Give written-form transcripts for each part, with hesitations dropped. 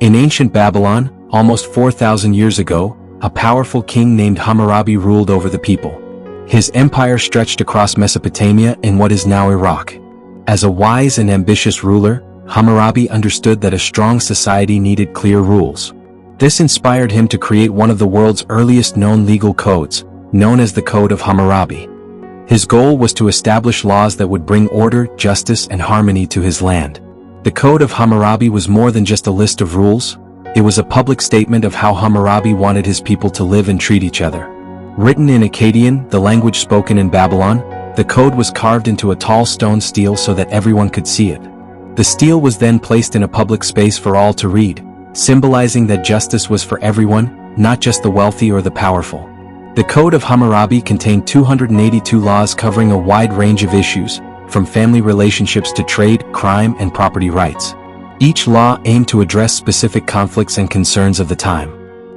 In ancient Babylon, almost 4,000 years ago, a powerful king named Hammurabi ruled over the people. His empire stretched across Mesopotamia in what is now Iraq. As a wise and ambitious ruler, Hammurabi understood that a strong society needed clear rules. This inspired him to create one of the world's earliest known legal codes, known as the Code of Hammurabi. His goal was to establish laws that would bring order, justice, and harmony to his land. The Code of Hammurabi was more than just a list of rules. It was a public statement of how Hammurabi wanted his people to live and treat each other. Written in Akkadian, the language spoken in Babylon, the code was carved into a tall stone stele so that everyone could see it. The stele was then placed in a public space for all to read, symbolizing that justice was for everyone, not just the wealthy or the powerful. The Code of Hammurabi contained 282 laws covering a wide range of issues, from family relationships to trade, crime, and property rights. Each law aimed to address specific conflicts and concerns of the time.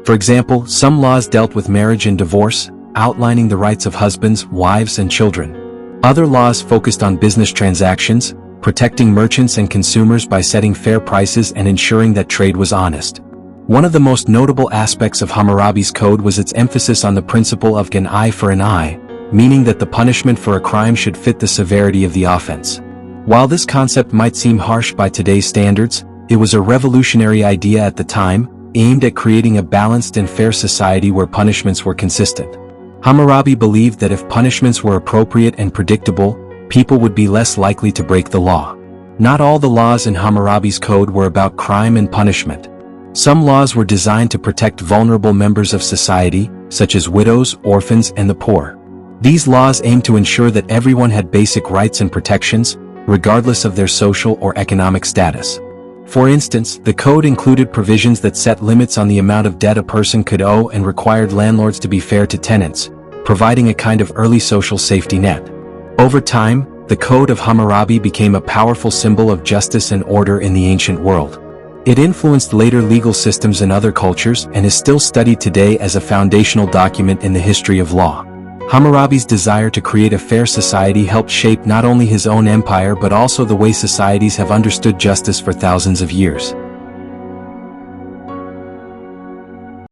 For example, some laws dealt with marriage and divorce, outlining the rights of husbands, wives, and children. Other laws focused on business transactions, protecting merchants and consumers by setting fair prices and ensuring that trade was honest. One of the most notable aspects of Hammurabi's code was its emphasis on the principle of an eye for an eye, meaning that the punishment for a crime should fit the severity of the offense. While this concept might seem harsh by today's standards, it was a revolutionary idea at the time, aimed at creating a balanced and fair society where punishments were consistent. Hammurabi believed that if punishments were appropriate and predictable, people would be less likely to break the law. Not all the laws in Hammurabi's code were about crime and punishment. Some laws were designed to protect vulnerable members of society, such as widows, orphans, and the poor. These laws aimed to ensure that everyone had basic rights and protections, regardless of their social or economic status. For instance, the code included provisions that set limits on the amount of debt a person could owe and required landlords to be fair to tenants, providing a kind of early social safety net. Over time, the Code of Hammurabi became a powerful symbol of justice and order in the ancient world. It influenced later legal systems in other cultures and is still studied today as a foundational document in the history of law. Hammurabi's desire to create a fair society helped shape not only his own empire but also the way societies have understood justice for thousands of years.